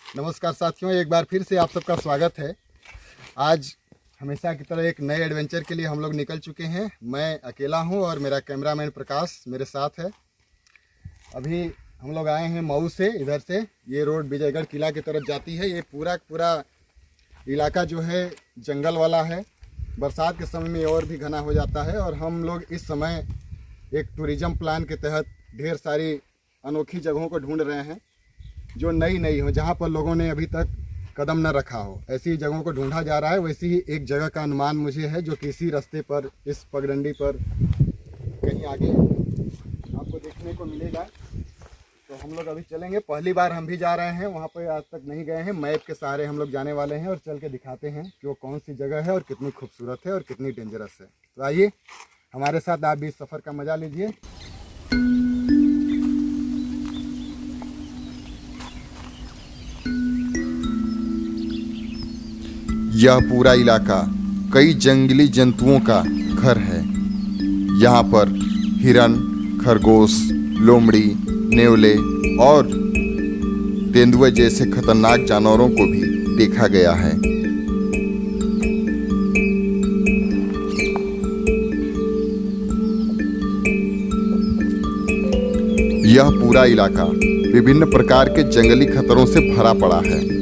नमस्कार साथियों, एक बार फिर से आप सबका स्वागत है। आज हमेशा की तरह एक नए एडवेंचर के लिए हम लोग निकल चुके हैं। मैं अकेला हूं और मेरा कैमरामैन प्रकाश मेरे साथ है। अभी हम लोग आए हैं मऊ से। इधर से ये रोड विजयगढ़ किला की तरफ जाती है। ये पूरा इलाका जो है जंगल वाला है। बरसात के समय में और भी घना हो जाता है और हम लोग इस समय एक टूरिज़्म प्लान के तहत ढेर सारी अनोखी जगहों को ढूंढ रहे हैं जो नई हो, जहाँ पर लोगों ने अभी तक कदम न रखा हो। ऐसी जगहों को ढूंढा जा रहा है। वैसी ही एक जगह का अनुमान मुझे है जो कि इसी रास्ते पर, इस पगडंडी पर कहीं आगे आपको देखने को मिलेगा। तो हम लोग अभी चलेंगे। पहली बार हम भी जा रहे हैं, वहाँ पर आज तक नहीं गए हैं। मैप के सहारे हम लोग जाने वाले हैं और चल के दिखाते हैं कि वो कौन सी जगह है और कितनी खूबसूरत है और कितनी डेंजरस है। तो आइए हमारे साथ आप भी इस सफ़र का मज़ा लीजिए। यह पूरा इलाका कई जंगली जंतुओं का घर है। यहाँ पर हिरन, खरगोश, लोमड़ी, नेवले और तेंदुए जैसे खतरनाक जानवरों को भी देखा गया है। यह पूरा इलाका विभिन्न प्रकार के जंगली खतरों से भरा पड़ा है।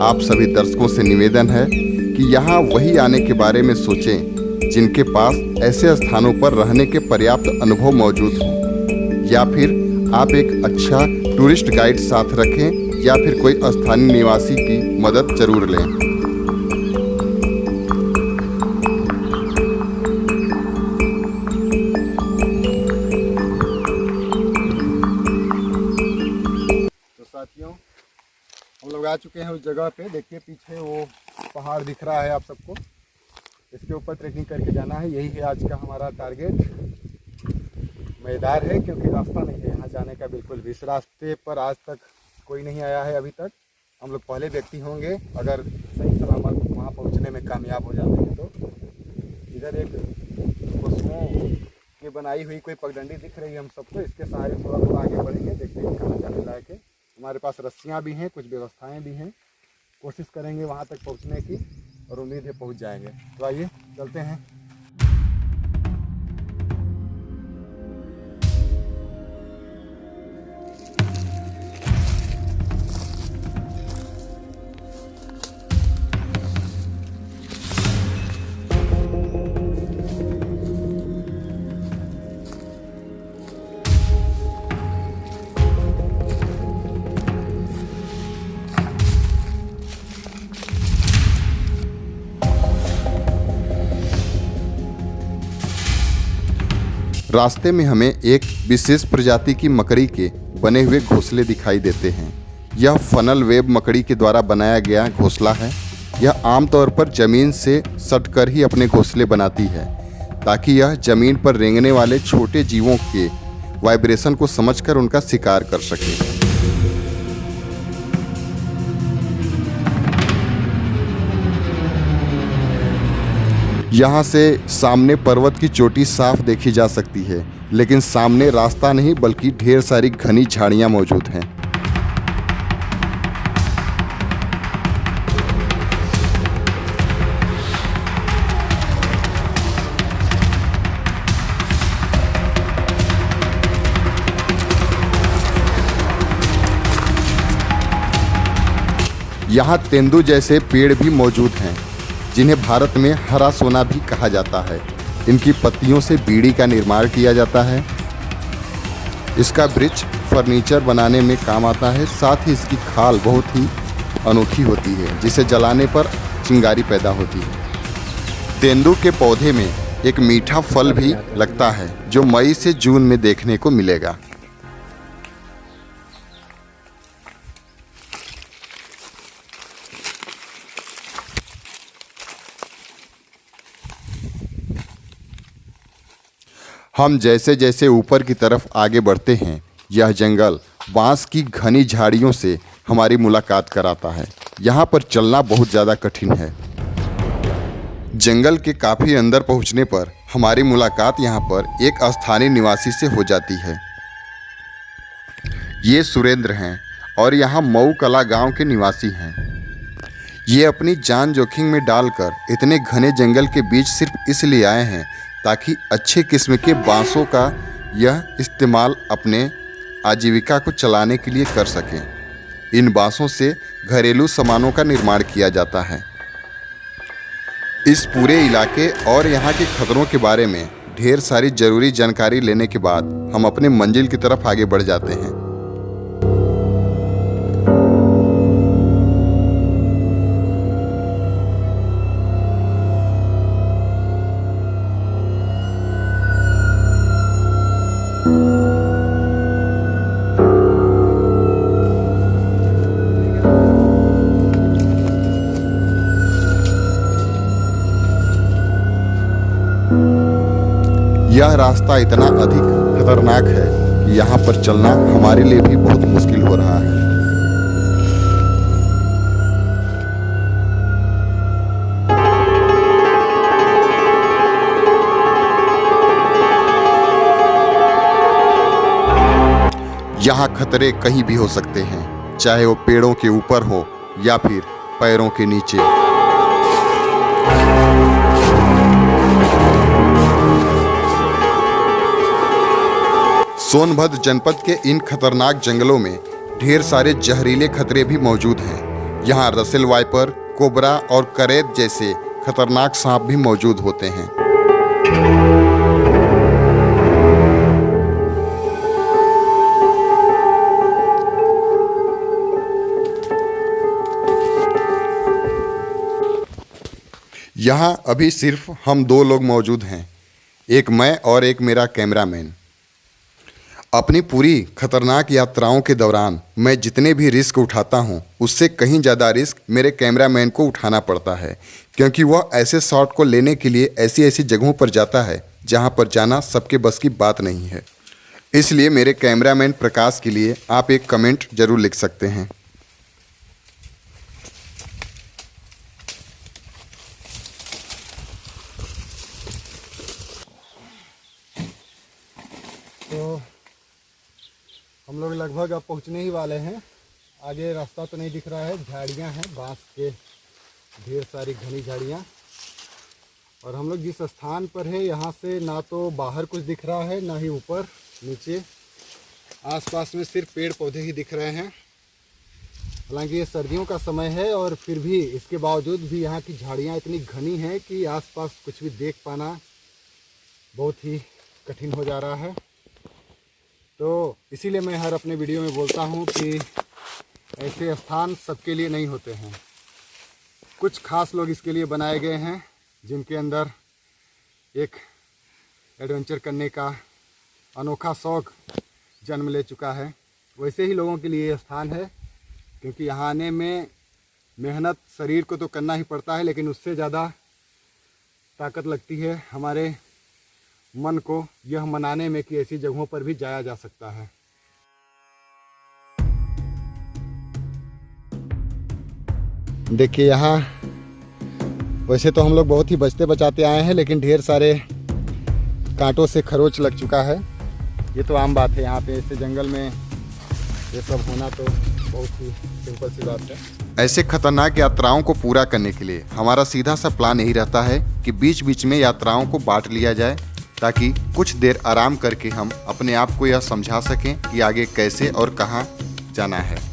आप सभी दर्शकों से निवेदन है कि यहाँ वही आने के बारे में सोचें जिनके पास ऐसे स्थानों पर रहने के पर्याप्त अनुभव मौजूद हों, या फिर आप एक अच्छा टूरिस्ट गाइड साथ रखें या फिर कोई स्थानीय निवासी की मदद जरूर लें। तो साथियों, हम लोग आ चुके हैं उस जगह पे। देखिए पीछे वो पहाड़ दिख रहा है आप सबको। इसके ऊपर ट्रेकिंग करके जाना है। यही है आज का हमारा टारगेट। मज़ेदार है क्योंकि रास्ता नहीं है यहाँ जाने का बिल्कुल भी। इस रास्ते पर आज तक कोई नहीं आया है अभी तक। हम लोग पहले व्यक्ति होंगे अगर सही सलामत वहाँ पहुँचने में कामयाब हो जाते हैं। तो इधर एक पशुओं की बनाई हुई कोई पगडंडी दिख रही है हम सबको। इसके सहारे थोड़ा आगे बढ़ेंगे, देखते हैं कहाँ जाने लायक है। हमारे पास रस्सियाँ भी हैं, कुछ व्यवस्थाएँ भी हैं। कोशिश करेंगे वहाँ तक पहुँचने की और उम्मीद है पहुँच जाएंगे। तो आइए चलते हैं। रास्ते में हमें एक विशेष प्रजाति की मकड़ी के बने हुए घोंसले दिखाई देते हैं। यह फनल वेब मकड़ी के द्वारा बनाया गया घोंसला है। यह आमतौर पर जमीन से सटकर ही अपने घोंसले बनाती है ताकि यह जमीन पर रेंगने वाले छोटे जीवों के वाइब्रेशन को समझकर उनका शिकार कर सके। यहाँ से सामने पर्वत की चोटी साफ देखी जा सकती है, लेकिन सामने रास्ता नहीं बल्कि ढेर सारी घनी झाड़ियाँ मौजूद हैं। यहाँ तेंदु जैसे पेड़ भी मौजूद हैं जिन्हें भारत में हरा सोना भी कहा जाता है। इनकी पत्तियों से बीड़ी का निर्माण किया जाता है। इसका वृक्ष फर्नीचर बनाने में काम आता है। साथ ही इसकी खाल बहुत ही अनोखी होती है जिसे जलाने पर चिंगारी पैदा होती है। तेंदु के पौधे में एक मीठा फल भी लगता है जो मई से जून में देखने को मिलेगा। हम जैसे जैसे ऊपर की तरफ आगे बढ़ते हैं, यह जंगल बांस की घनी झाड़ियों से हमारी मुलाकात कराता है। यहाँ पर चलना बहुत ज़्यादा कठिन है। जंगल के काफ़ी अंदर पहुँचने पर हमारी मुलाकात यहाँ पर एक स्थानीय निवासी से हो जाती है। ये सुरेंद्र हैं। और यहाँ मऊ कला गांव के निवासी हैं। ये अपनी जान जोखिम में डालकर इतने घने जंगल के बीच सिर्फ इसलिए आए हैं ताकि अच्छे किस्म के बांसों का यह इस्तेमाल अपने आजीविका को चलाने के लिए कर सकें। इन बांसों से घरेलू सामानों का निर्माण किया जाता है। इस पूरे इलाके और यहाँ के खतरों के बारे में ढेर सारी जरूरी जानकारी लेने के बाद हम अपने मंजिल की तरफ आगे बढ़ जाते हैं। यह रास्ता इतना अधिक खतरनाक है कि यहाँ पर चलना हमारे लिए भी बहुत मुश्किल हो रहा है। यहाँ खतरे कहीं भी हो सकते हैं, चाहे वो पेड़ों के ऊपर हो या फिर पैरों के नीचे। सोनभद्र जनपद के इन खतरनाक जंगलों में ढेर सारे जहरीले खतरे भी मौजूद हैं। यहाँ रसेल वाइपर, कोबरा और करेद जैसे खतरनाक सांप भी मौजूद होते हैं। यहाँ अभी सिर्फ हम दो लोग मौजूद हैं, एक मैं और एक मेरा कैमरामैन। अपनी पूरी खतरनाक यात्राओं के दौरान मैं जितने भी रिस्क उठाता हूँ उससे कहीं ज़्यादा रिस्क मेरे कैमरामैन को उठाना पड़ता है, क्योंकि वह ऐसे शॉट को लेने के लिए ऐसी ऐसी जगहों पर जाता है जहाँ पर जाना सबके बस की बात नहीं है। इसलिए मेरे कैमरामैन प्रकाश के लिए आप एक कमेंट ज़रूर लिख सकते हैं। तो हम लोग लगभग अब पहुंचने ही वाले हैं। आगे रास्ता तो नहीं दिख रहा है, झाड़ियां हैं, बांस के ढेर सारी घनी झाड़ियां। और हम लोग जिस स्थान पर है यहाँ से ना तो बाहर कुछ दिख रहा है ना ही ऊपर नीचे, आसपास में सिर्फ पेड़ पौधे ही दिख रहे हैं। हालांकि ये सर्दियों का समय है और फिर भी इसके बावजूद भी यहाँ की झाड़ियाँ इतनी घनी हैं कि आसपास कुछ भी देख पाना बहुत ही कठिन हो जा रहा है। तो इसीलिए मैं हर अपने वीडियो में बोलता हूँ कि ऐसे स्थान सबके लिए नहीं होते हैं। कुछ खास लोग इसके लिए बनाए गए हैं जिनके अंदर एक एडवेंचर करने का अनोखा शौक़ जन्म ले चुका है। वैसे ही लोगों के लिए ये स्थान है, क्योंकि यहाँ आने में मेहनत शरीर को तो करना ही पड़ता है, लेकिन उससे ज़्यादा ताकत लगती है हमारे मन को यह मनाने में कि ऐसी जगहों पर भी जाया जा सकता है। देखिए यहाँ वैसे तो हम लोग बहुत ही बचते बचाते आए हैं, लेकिन ढेर सारे कांटों से खरोच लग चुका है। ये तो आम बात है, यहाँ पे ऐसे जंगल में ये सब होना तो बहुत ही सिंपल सी बात है। ऐसे खतरनाक यात्राओं को पूरा करने के लिए हमारा सीधा सा प्लान यही रहता है कि बीच बीच में यात्राओं को बांट लिया जाए, ताकि कुछ देर आराम करके हम अपने आप को यह समझा सकें कि आगे कैसे और कहां जाना है।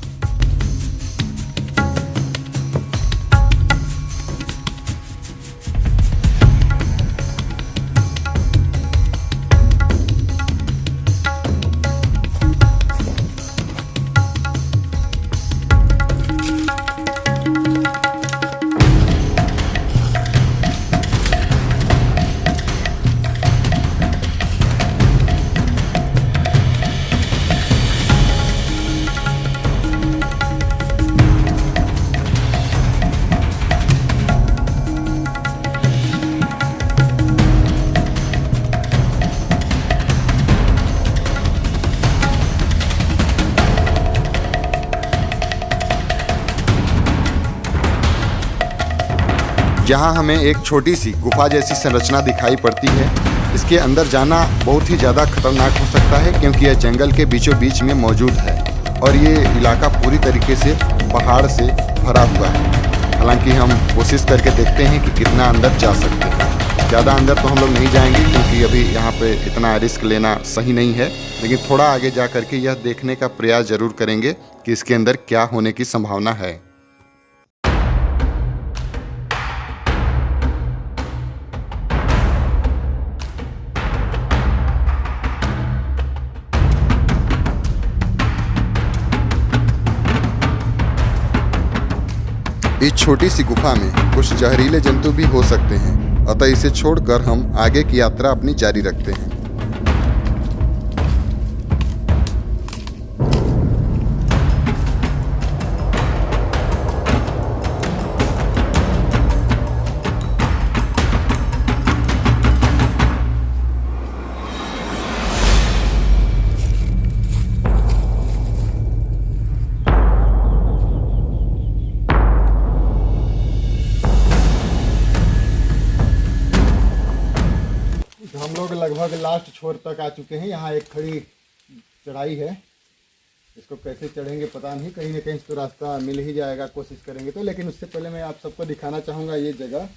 यहाँ हमें एक छोटी सी गुफा जैसी संरचना दिखाई पड़ती है। इसके अंदर जाना बहुत ही ज़्यादा खतरनाक हो सकता है, क्योंकि यह जंगल के बीचों बीच में मौजूद है। और ये इलाका पूरी तरीके से पहाड़ से भरा हुआ है। हालांकि हम कोशिश करके देखते हैं कि कितना अंदर जा सकते हैं। ज़्यादा अंदर तो हम लोग नहीं जाएंगे क्योंकि अभी यहाँ पे इतना रिस्क लेना सही नहीं है, लेकिन थोड़ा आगे जा करके यह देखने का प्रयास ज़रूर करेंगे कि इसके अंदर क्या होने की संभावना है। इस छोटी सी गुफा में कुछ जहरीले जंतु भी हो सकते हैं, अतः इसे छोड़कर हम आगे की यात्रा अपनी जारी रखते हैं। हम लोग लगभग लास्ट छोर तक आ चुके हैं। यहाँ एक खड़ी चढ़ाई है, इसको कैसे चढ़ेंगे पता नहीं, कहीं ना कहीं तो रास्ता मिल ही जाएगा, कोशिश करेंगे तो। लेकिन उससे पहले मैं आप सबको दिखाना चाहूँगा ये जगह,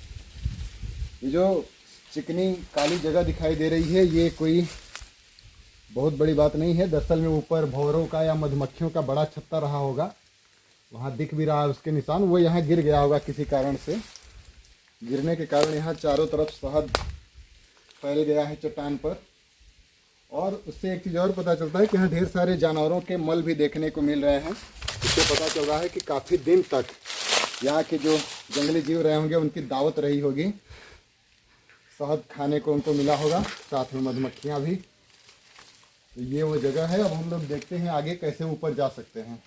ये जो चिकनी काली जगह दिखाई दे रही है, ये कोई बहुत बड़ी बात नहीं है। दरअसल में ऊपर भंवरों का या मधुमक्खियों का बड़ा छत्ता रहा होगा, वहाँ दिख भी रहा है उसके निशान। वो यहाँ गिर गया होगा किसी कारण से, गिरने के कारण यहाँ चारों तरफ शहद फैल गया है चट्टान पर। और उससे एक चीज़ और पता चलता है कि यहाँ ढेर सारे जानवरों के मल भी देखने को मिल रहे हैं। इससे पता चल रहा है कि काफ़ी दिन तक यहाँ के जो जंगली जीव रहे होंगे उनकी दावत रही होगी, शहद खाने को उनको मिला होगा, साथ में मधुमक्खियाँ भी। तो ये वो जगह है। अब हम लोग देखते हैं आगे कैसे ऊपर जा सकते हैं।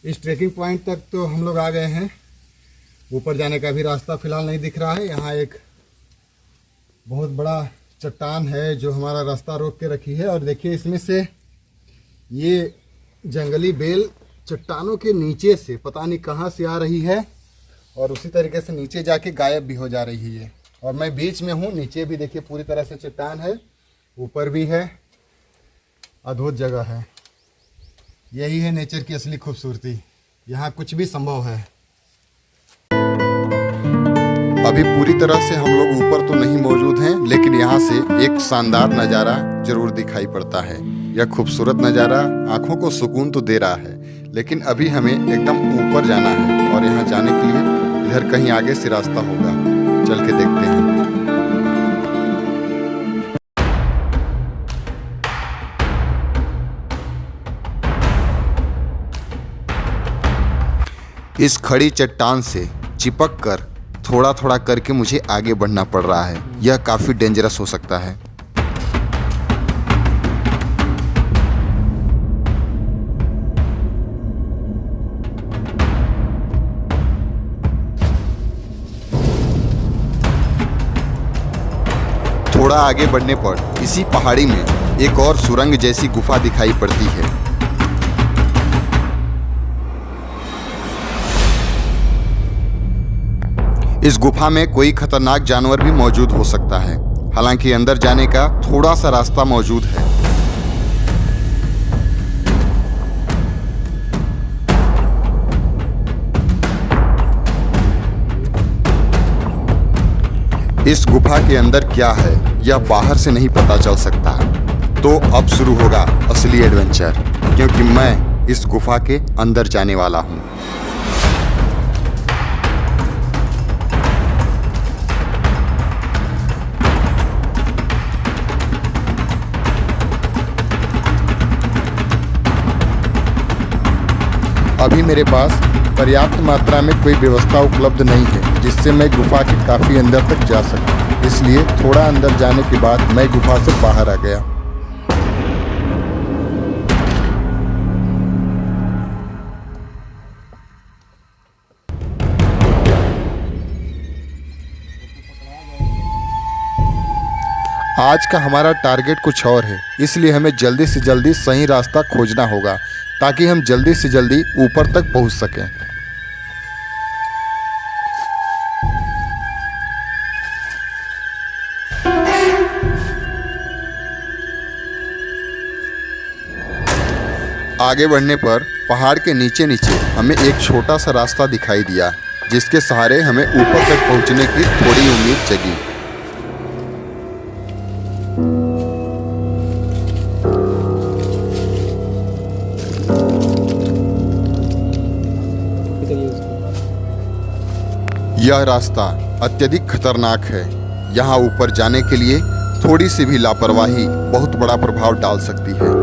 इस ट्रेकिंग पॉइंट तक तो हम लोग आ गए हैं। ऊपर जाने का भी रास्ता फिलहाल नहीं दिख रहा है। यहाँ एक बहुत बड़ा चट्टान है जो हमारा रास्ता रोक के रखी है। और देखिए इसमें से ये जंगली बेल चट्टानों के नीचे से पता नहीं कहाँ से आ रही है और उसी तरीके से नीचे जाके गायब भी हो जा रही है। और मैं बीच में हूँ, नीचे भी देखिए पूरी तरह से चट्टान है, ऊपर भी है, अद्भुत जगह है। यही है नेचर की असली खूबसूरती, यहाँ कुछ भी संभव है। अभी पूरी तरह से हम लोग ऊपर तो नहीं मौजूद हैं, लेकिन यहाँ से एक शानदार नज़ारा जरूर दिखाई पड़ता है। यह खूबसूरत नज़ारा आंखों को सुकून तो दे रहा है, लेकिन अभी हमें एकदम ऊपर जाना है और यहाँ जाने के लिए इधर कहीं आगे से रास्ता होगा, चल के देखते हैं। इस खड़ी चट्टान से चिपक कर थोड़ा थोड़ा करके मुझे आगे बढ़ना पड़ रहा है। यह काफ़ी डेंजरस हो सकता है। थोड़ा आगे बढ़ने पर इसी पहाड़ी में एक और सुरंग जैसी गुफा दिखाई पड़ती है। इस गुफा में कोई खतरनाक जानवर भी मौजूद हो सकता है। हालांकि अंदर जाने का थोड़ा सा रास्ता मौजूद है। इस गुफा के अंदर क्या है यह बाहर से नहीं पता चल सकता। तो अब शुरू होगा असली एडवेंचर, क्योंकि मैं इस गुफा के अंदर जाने वाला हूँ। अभी मेरे पास पर्याप्त मात्रा में कोई व्यवस्था उपलब्ध नहीं है जिससे मैं गुफा के काफ़ी अंदर तक जा सकूं। इसलिए थोड़ा अंदर जाने के बाद मैं गुफा से बाहर आ गया। आज का हमारा टारगेट कुछ और है, इसलिए हमें जल्दी से जल्दी सही रास्ता खोजना होगा ताकि हम जल्दी से जल्दी ऊपर तक पहुंच सकें। आगे बढ़ने पर पहाड़ के नीचे नीचे हमें एक छोटा सा रास्ता दिखाई दिया, जिसके सहारे हमें ऊपर तक पहुंचने की थोड़ी उम्मीद जगी। यह रास्ता अत्यधिक खतरनाक है। यहाँ ऊपर जाने के लिए थोड़ी सी भी लापरवाही बहुत बड़ा प्रभाव डाल सकती है।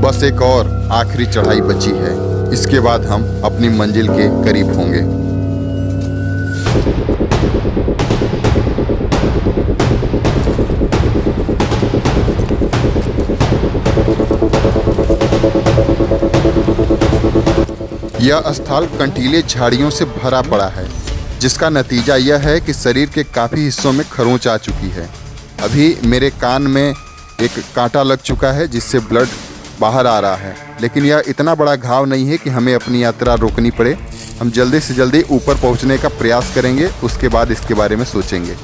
बस एक और आखिरी चढ़ाई बची है, इसके बाद हम अपनी मंजिल के करीब होंगे। यह स्थल कंटीले झाड़ियों से भरा पड़ा है, जिसका नतीजा यह है कि शरीर के काफ़ी हिस्सों में खरोंच आ चुकी है। अभी मेरे कान में एक कांटा लग चुका है, जिससे ब्लड बाहर आ रहा है, लेकिन यह इतना बड़ा घाव नहीं है कि हमें अपनी यात्रा रोकनी पड़े। हम जल्दी से जल्दी ऊपर पहुंचने का प्रयास करेंगे, उसके बाद इसके बारे में सोचेंगे।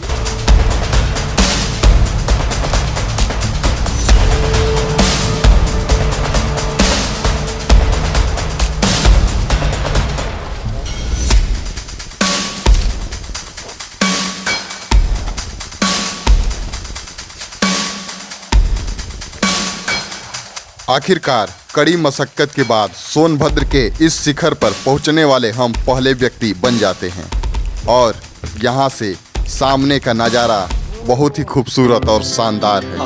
आखिरकार कड़ी मशक्कत के बाद सोनभद्र के इस शिखर पर पहुंचने वाले हम पहले व्यक्ति बन जाते हैं, और यहाँ से सामने का नज़ारा बहुत ही खूबसूरत और शानदार है।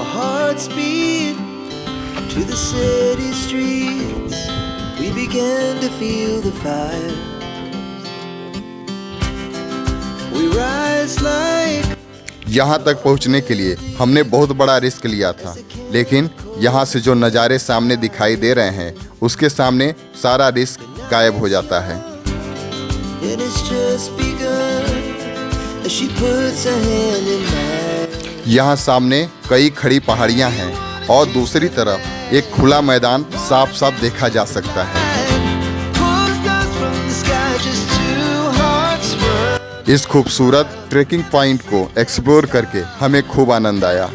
यहाँ तक पहुँचने के लिए हमने बहुत बड़ा रिस्क लिया था, लेकिन यहाँ से जो नज़ारे सामने दिखाई दे रहे हैं, उसके सामने सारा रिस्क गायब हो जाता है। यहाँ सामने कई खड़ी पहाड़ियाँ हैं और दूसरी तरफ एक खुला मैदान साफ साफ देखा जा सकता है। इस खूबसूरत ट्रेकिंग पॉइंट को एक्सप्लोर करके हमें खूब आनंद आया।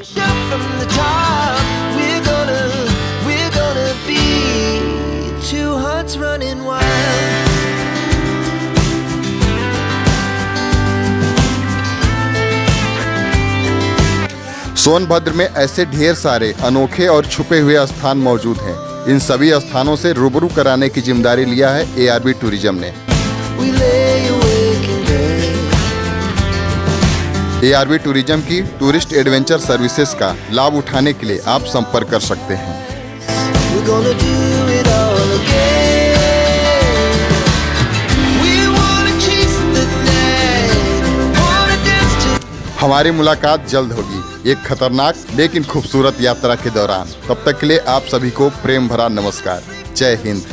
सोनभद्र में ऐसे ढेर सारे अनोखे और छुपे हुए स्थान मौजूद हैं। इन सभी स्थानों से रूबरू कराने की जिम्मेदारी लिया है ARB टूरिज्म ने। ARB टूरिज्म की टूरिस्ट एडवेंचर सर्विसेज का लाभ उठाने के लिए आप संपर्क कर सकते हैं। हमारी मुलाकात जल्द होगी एक खतरनाक लेकिन खूबसूरत यात्रा के दौरान। तब तक के लिए आप सभी को प्रेम भरा नमस्कार। जय हिंद।